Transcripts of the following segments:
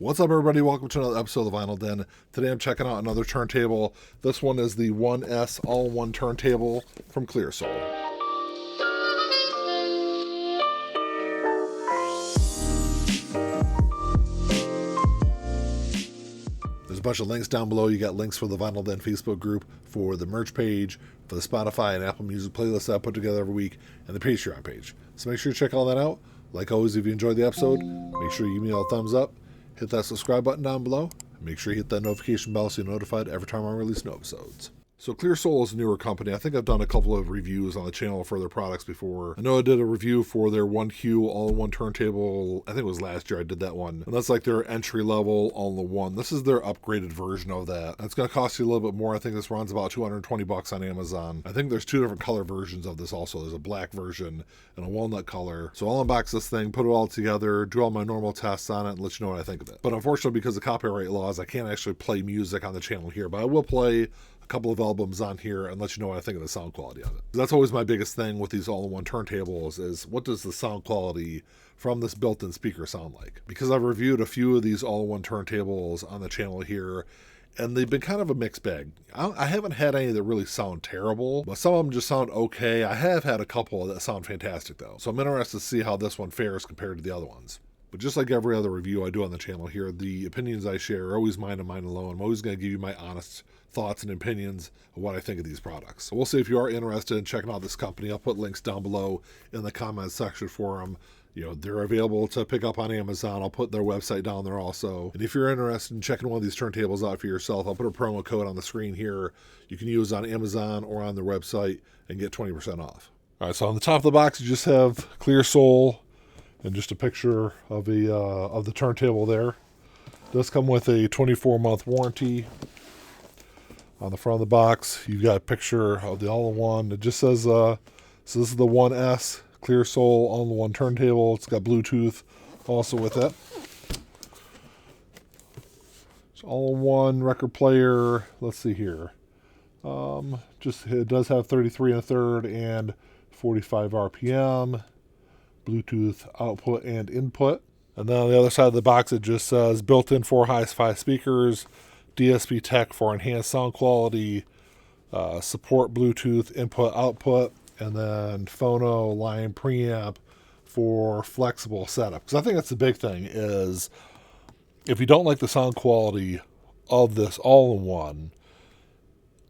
What's up, everybody? Welcome to another episode of the Vinyl Den. Today I'm checking out another turntable. This one is the 1S all-in-one turntable from Qlearsoul. There's a bunch of links down below. You got links for the Vinyl Den Facebook group, for the merch page, for the Spotify and Apple Music playlist that I put together every week, and the Patreon page. So make sure you check all that out. Like always, if you enjoyed the episode, make sure you give me a thumbs up. Hit that subscribe button down below. Make sure you hit that notification bell so you're notified every time I release new episodes. So Qlearsoul is a newer company. I think I've done a couple of reviews on the channel for their products before. I know I did a review for their 1Q all-in-one turntable. I think it was last year I did that one. And that's like their entry-level all-in-one. This is their upgraded version of that. And it's going to cost you a little bit more. I think this runs about $220 on Amazon. I think there's two different color versions of this also. There's a black version and a walnut color. So I'll unbox this thing, put it all together, do all my normal tests on it, and let you know what I think of it. But unfortunately, because of copyright laws, I can't actually play music on the channel here. But I will play couple of albums on here and let you know what I think of the sound quality of it. That's always my biggest thing with these all-in-one turntables is what does the sound quality from this built-in speaker sound like? Because I've reviewed a few of these all-in-one turntables on the channel here, and they've been kind of a mixed bag. I haven't had any that really sound terrible, but some of them just sound okay. I have had a couple that sound fantastic though, so I'm interested to see how this one fares compared to the other ones. But just like every other review I do on the channel here, the opinions I share are always mine and mine alone. I'm always going to give you my honest thoughts and opinions of what I think of these products. So we'll see if you are interested in checking out this company. I'll put links down below in the comments section for them. You know, they're available to pick up on Amazon. I'll put their website down there also. And if you're interested in checking one of these turntables out for yourself, I'll put a promo code on the screen here. You can use on Amazon or on their website and get 20% off. All right, so on the top of the box, you just have Qlearsoul and just a picture of the turntable there. It does come with a 24-month warranty. On the front of the box, you've got a picture of the all-in-one. It just says, so this is the 1S Qlearsoul all-in-one turntable. It's got Bluetooth also with it. It's all-in-one record player. Let's see here. It does have 33 1/3 and 45 RPM. Bluetooth output and input. And then on the other side of the box, it just says built-in 4 hi-fi speakers, DSP tech for enhanced sound quality, support Bluetooth input output, and then phono line preamp for flexible setup. Because I think that's the big thing is if you don't like the sound quality of this all-in-one,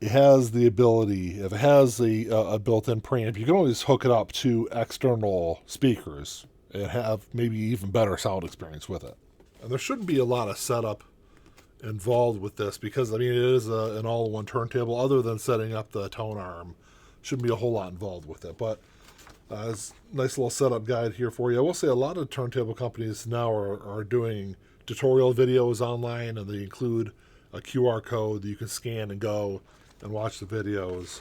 it has the ability, if it has a built-in preamp, you can always hook it up to external speakers and have maybe even better sound experience with it. And there shouldn't be a lot of setup involved with this because, I mean, it is an all-in-one turntable. Other than setting up the tone arm, shouldn't be a whole lot involved with it. But it's a nice little setup guide here for you. I will say a lot of turntable companies now are doing tutorial videos online, and they include a QR code that you can scan and go and watch the videos.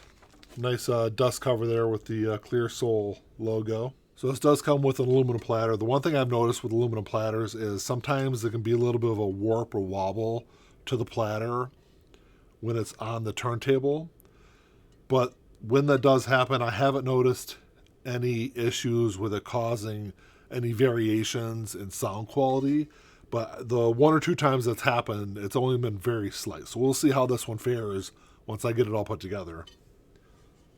Nice dust cover there with the Qlearsoul logo. So this does come with an aluminum platter. The one thing I've noticed with aluminum platters is sometimes there can be a little bit of a warp or wobble to the platter when it's on the turntable. But when that does happen, I haven't noticed any issues with it causing any variations in sound quality. But the one or two times that's happened, it's only been very slight. So we'll see how this one fares once I get it all put together.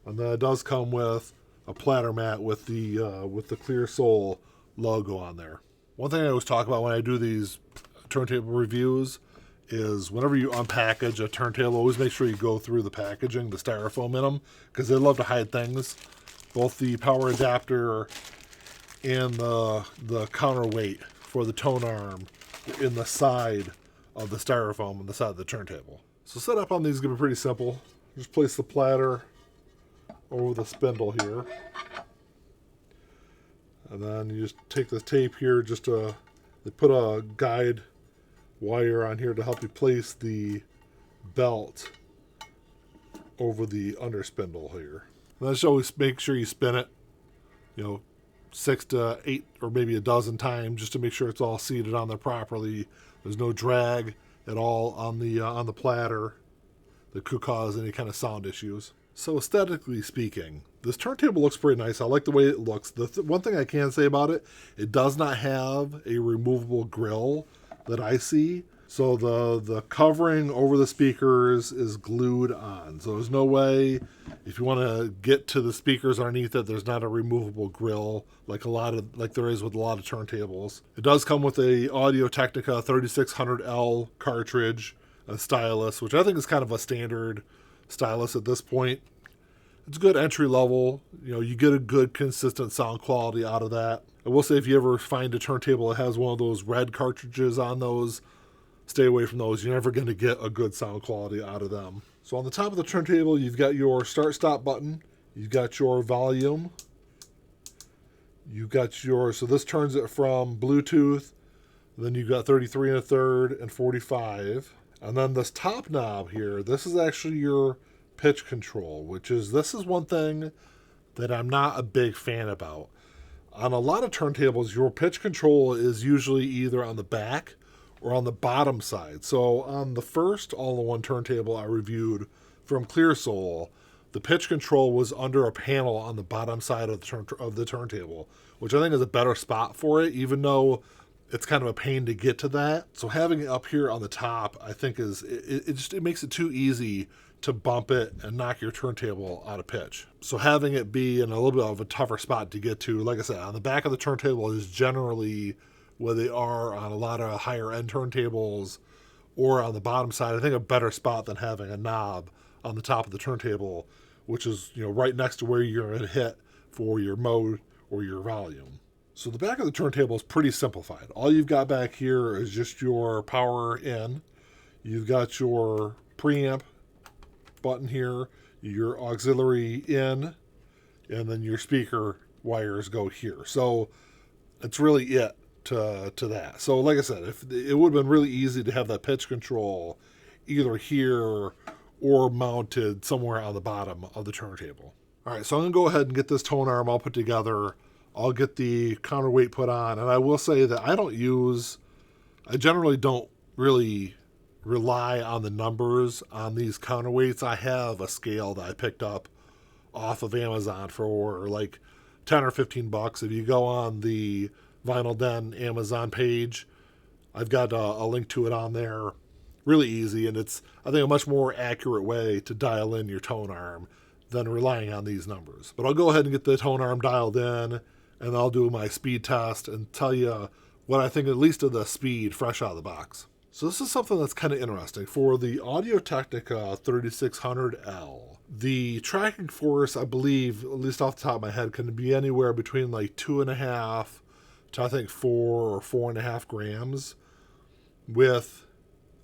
And then it does come with a platter mat with the Qlearsoul logo on there. One thing I always talk about when I do these turntable reviews is whenever you unpackage a turntable, always make sure you go through the packaging, the styrofoam in them, because they love to hide things. Both the power adapter and the counterweight for the tone arm in the side of the styrofoam on the side of the turntable. So setup on these is going to be pretty simple. Just place the platter over the spindle here. And then you just take the tape here, they put a guide wire on here to help you place the belt over the under spindle here. And then just always make sure you spin it, 6 to 8 or maybe a dozen times just to make sure it's all seated on there properly. There's no drag at all on the platter that could cause any kind of sound issues. So aesthetically speaking, this turntable looks pretty nice. I like the way it looks. The one thing I can say about it, it does not have a removable grill that I see. So the covering over the speakers is glued on. So there's no way, if you want to get to the speakers underneath it, there's not a removable grill like there is with a lot of turntables. It does come with a Audio-Technica 3600L cartridge, a stylus, which I think is kind of a standard stylus at this point. It's good entry level. You get a good consistent sound quality out of that. I will say, if you ever find a turntable that has one of those red cartridges on those, stay away from those. You're never going to get a good sound quality out of them. So on the top of the turntable, you've got your start-stop button. You've got your volume. So this turns it from Bluetooth. Then you've got 33 1/3 and 45. And then this top knob here, this is actually your pitch control, this is one thing that I'm not a big fan about. On a lot of turntables, your pitch control is usually either on the back or on the bottom side. So on the first all-in-one turntable I reviewed from Qlearsoul, the pitch control was under a panel on the bottom side of the turntable, which I think is a better spot for it, even though it's kind of a pain to get to that. So having it up here on the top, I think it makes it too easy to bump it and knock your turntable out of pitch. So having it be in a little bit of a tougher spot to get to, like I said, on the back of the turntable is generally where they are on a lot of higher end turntables, or on the bottom side, I think a better spot than having a knob on the top of the turntable, which is right next to where you're going to hit for your mode or your volume. So the back of the turntable is pretty simplified. All you've got back here is just your power in. You've got your preamp button here, your auxiliary in, and then your speaker wires go here. So it's really it to that. So like I said, if it would have been really easy to have that pitch control either here or mounted somewhere on the bottom of the turntable. All right, so I'm going to go ahead and get this tone arm all put together. I'll get the counterweight put on, and I will say that I generally don't really rely on the numbers on these counterweights. I have a scale that I picked up off of Amazon for like 10 or 15 bucks. If you go on the Vinyl Den Amazon page, I've got a link to it on there. Really easy, and it's, I think, a much more accurate way to dial in your tone arm than relying on these numbers. But I'll go ahead and get the tone arm dialed in, and I'll do my speed test and tell you what I think at least of the speed fresh out of the box. So this is something that's kind of interesting. For the Audio-Technica 3600L, the tracking force, I believe, at least off the top of my head, can be anywhere between like 2.5 to I think 4 or 4.5 grams, with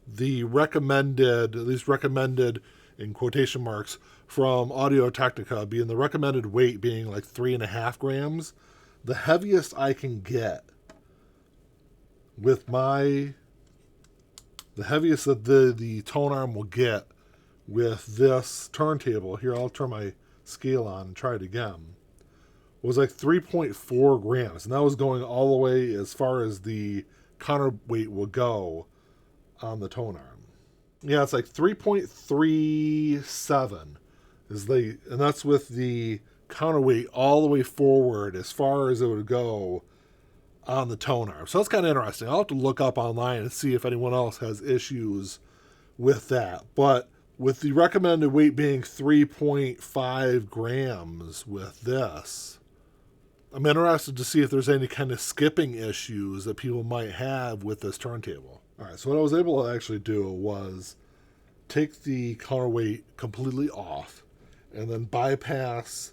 the recommended, at least recommended in quotation marks, from Audio-Technica being the recommended weight being like 3.5 grams. The heaviest I can get with the heaviest that the tone arm will get with this turntable, here I'll turn my scale on and try it again, was like 3.4 grams. And that was going all the way as far as the counterweight will go on the tone arm. Yeah, it's like 3.37 and that's with the counterweight all the way forward as far as it would go on the tone arm. So that's kind of interesting. I'll have to look up online and see if anyone else has issues with that. But with the recommended weight being 3.5 grams with this, I'm interested to see if there's any kind of skipping issues that people might have with this turntable. All right, so what I was able to actually do was take the counterweight completely off and then bypass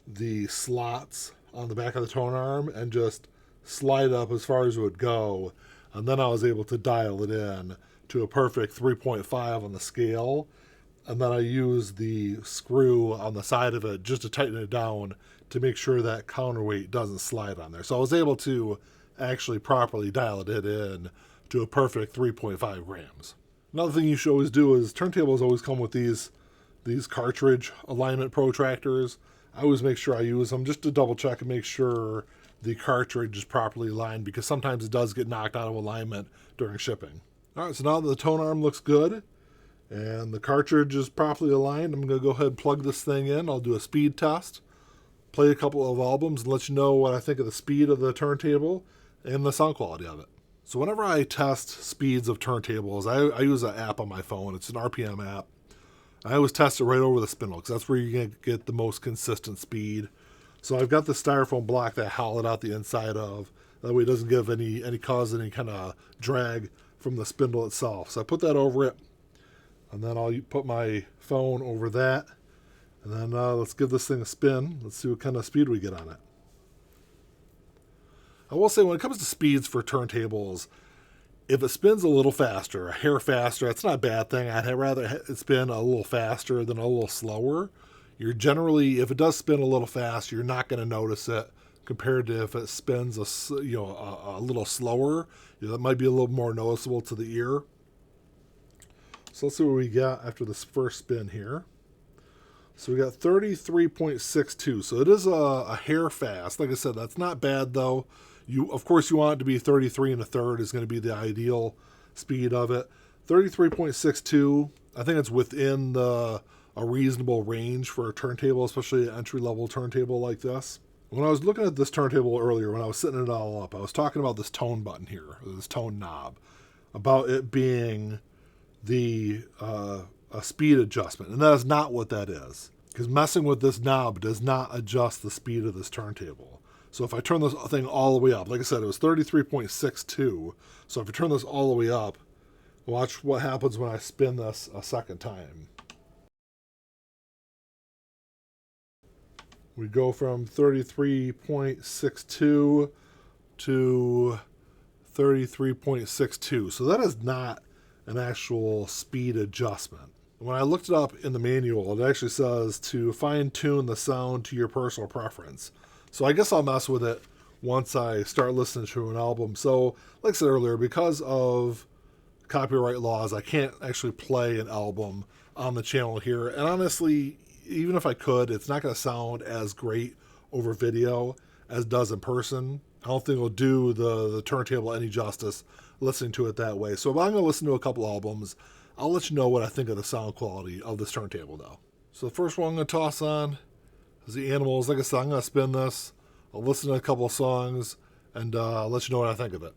the slots on the back of the tone arm and just slide up as far as it would go. And then I was able to dial it in to a perfect 3.5 on the scale. And then I used the screw on the side of it just to tighten it down to make sure that counterweight doesn't slide on there. So I was able to actually properly dial it in to a perfect 3.5 grams. Another thing you should always do is turntables always come with these cartridge alignment protractors. I always make sure I use them just to double check and make sure the cartridge is properly aligned, because sometimes it does get knocked out of alignment during shipping. All right, so now that the tone arm looks good and the cartridge is properly aligned, I'm going to go ahead and plug this thing in. I'll do a speed test, play a couple of albums, and let you know what I think of the speed of the turntable and the sound quality of it. So whenever I test speeds of turntables, I use an app on my phone. It's an RPM app. I always test it right over the spindle because that's where you're going to get the most consistent speed. So I've got the styrofoam block that I hollow out the inside of. That way it doesn't give any cause any kind of drag from the spindle itself. So I put that over it, and then I'll put my phone over that. And then let's give this thing a spin. Let's see what kind of speed we get on it. I will say when it comes to speeds for turntables, if it spins a little faster, a hair faster, that's not a bad thing. I'd rather it spin a little faster than a little slower. You're generally, if it does spin a little fast, you're not going to notice it compared to if it spins a little slower. That might be a little more noticeable to the ear. So let's see what we got after this first spin here. So we got 33.62. So it is a hair fast. Like I said, that's not bad though. Of course, you want it to be 33 1/3 is going to be the ideal speed of it. 33.62. I think it's within a reasonable range for a turntable, especially an entry-level turntable like this. When I was looking at this turntable earlier, when I was setting it all up, I was talking about this tone button here, this tone knob, about it being a speed adjustment, and that is not what that is. Because messing with this knob does not adjust the speed of this turntable. So if I turn this thing all the way up, like I said, it was 33.62. So if I turn this all the way up, watch what happens when I spin this a second time. We go from 33.62 to 33.62. So that is not an actual speed adjustment. When I looked it up in the manual, it actually says to fine-tune the sound to your personal preference. So I guess I'll mess with it once I start listening to an album. So, like I said earlier, because of copyright laws, I can't actually play an album on the channel here. And honestly, even if I could, it's not going to sound as great over video as it does in person. I don't think it'll do the turntable any justice listening to it that way. So if I'm going to listen to a couple albums, I'll let you know what I think of the sound quality of this turntable though. So the first one I'm going to toss on is the Animals. Like I said, I'm going to spin this. I'll listen to a couple of songs and I'll let you know what I think of it.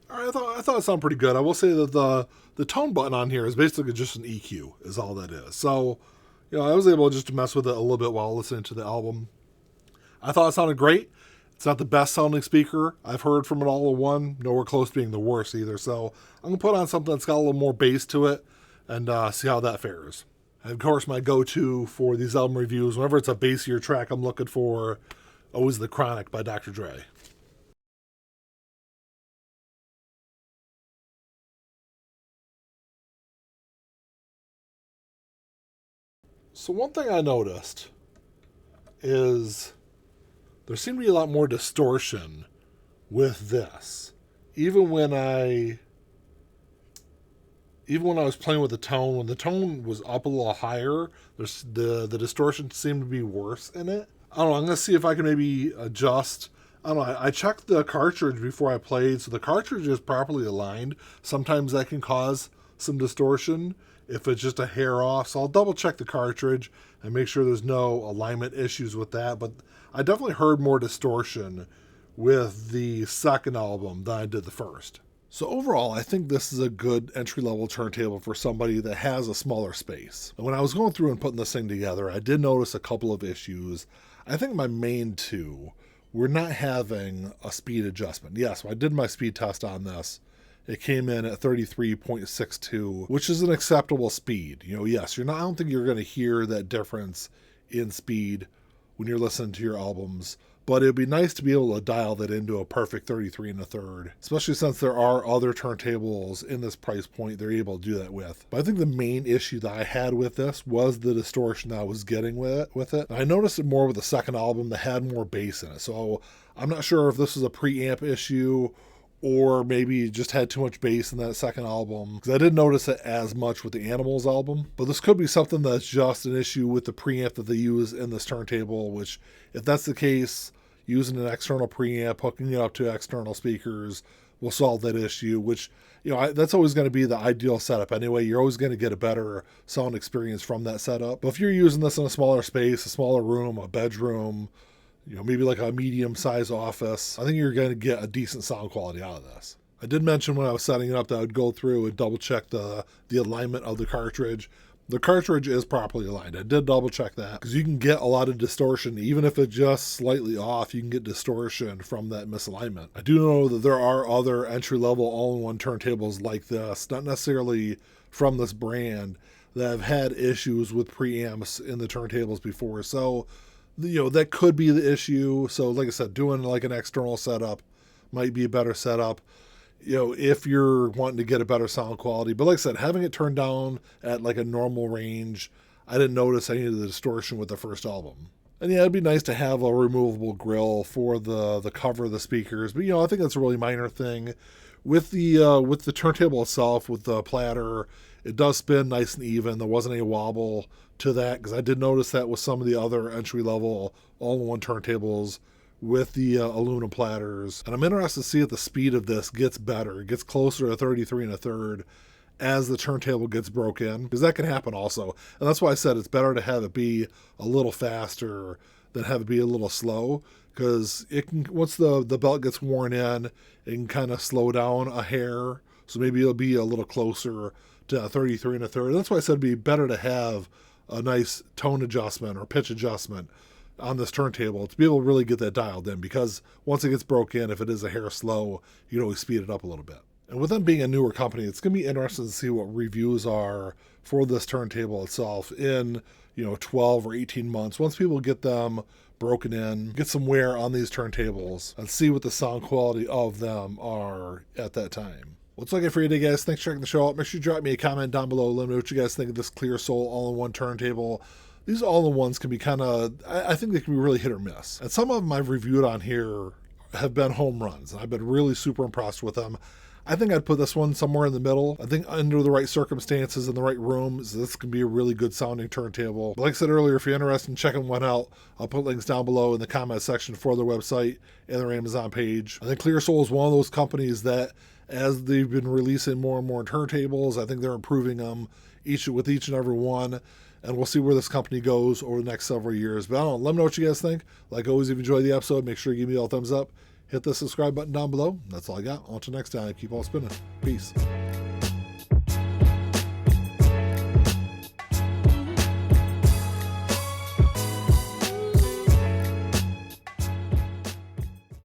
All right, I thought it sounded pretty good. I will say that the tone button on here is basically just an EQ, is all that is. So, I was able just to mess with it a little bit while listening to the album. I thought it sounded great. It's not the best sounding speaker I've heard from an all-in-one, nowhere close to being the worst either. So I'm going to put on something that's got a little more bass to it and see how that fares. And of course, my go-to for these album reviews, whenever it's a bassier track I'm looking for, always The Chronic by Dr. Dre. So one thing I noticed is there seemed to be a lot more distortion with this. Even when I was playing with the tone, when the tone was up a little higher, the distortion seemed to be worse in it. I don't know, I'm going to see if I can maybe adjust. I don't know, I checked the cartridge before I played, so the cartridge is properly aligned. Sometimes that can cause some distortion if it's just a hair off. So I'll double check the cartridge and make sure there's no alignment issues with that. But I definitely heard more distortion with the second album than I did the first. So overall, I think this is a good entry-level turntable for somebody that has a smaller space. And when I was going through and putting this thing together, I did notice a couple of issues. I think my main two were not having a speed adjustment. Yes, I did my speed test on this. It came in at 33.62, which is an acceptable speed. Yes, I don't think you're going to hear that difference in speed when you're listening to your albums, but it'd be nice to be able to dial that into a perfect 33 1/3, especially since there are other turntables in this price point they're able to do that with. But I think the main issue that I had with this was the distortion that I was getting with it. And I noticed it more with the second album that had more bass in it. So I'm not sure if this was a preamp issue or maybe just had too much bass in that second album, because I didn't notice it as much with the Animals album. But this could be something that's just an issue with the preamp that they use in this turntable, which, if that's the case, using an external preamp, hooking it up to external speakers will solve that issue, which, that's always going to be the ideal setup anyway. You're always going to get a better sound experience from that setup. But if you're using this in a smaller space, a smaller room, a bedroom, maybe like a medium-sized office, I think you're going to get a decent sound quality out of this. I did mention when I was setting it up that I would go through and double-check the alignment of the cartridge. The cartridge is properly aligned. I did double check that because you can get a lot of distortion. Even if it's just slightly off, you can get distortion from that misalignment. I do know that there are other entry-level all-in-one turntables like this, not necessarily from this brand, that have had issues with preamps in the turntables before. So, that could be the issue. So like I said, doing like an external setup might be a better setup, if you're wanting to get a better sound quality. But like I said, having it turned down at like a normal range, I didn't notice any of the distortion with the first album. And yeah, it'd be nice to have a removable grill for the cover of the speakers. But I think that's a really minor thing. With the turntable itself, with the platter, it does spin nice and even. There wasn't any wobble to that, because I did notice that with some of the other entry-level all-in-one turntables with the aluminum platters. And I'm interested to see if the speed of this gets better. It gets closer to 33 1/3 as the turntable gets broken, because that can happen also. And that's why I said it's better to have it be a little faster than have it be a little slow, because it can, once the belt gets worn in, it can kind of slow down a hair. So maybe it'll be a little closer to 33 1/3. That's why I said it'd be better to have a nice tone adjustment or pitch adjustment on this turntable to be able to really get that dialed in, because once it gets broke in, if it is a hair slow, you can always speed it up a little bit. And with them being a newer company, it's going to be interesting to see what reviews are for this turntable itself in 12 or 18 months, once people get them broken in, get some wear on these turntables, and see what the sound quality of them are at that time. What's looking for you today, guys? Thanks for checking the show out. Make sure you drop me a comment down below. Let me know what you guys think of this Qlearsoul all-in-one turntable. These all-in-ones can be kind of, I think they can be really hit or miss. And some of them I've reviewed on here have been home runs, and I've been really super impressed with them. I think I'd put this one somewhere in the middle. I think under the right circumstances in the right rooms, this can be a really good sounding turntable. Like I said earlier, if you're interested in checking one out, I'll put links down below in the comment section for their website and their Amazon page. I think Qlearsoul is one of those companies that, as they've been releasing more and more turntables, I think they're improving them with each and every one. And we'll see where this company goes over the next several years. But I don't know, let me know what you guys think. Like always, if you enjoyed the episode, make sure you give me a thumbs up. Hit the subscribe button down below. That's all I got. Until next time, keep on spinning. Peace.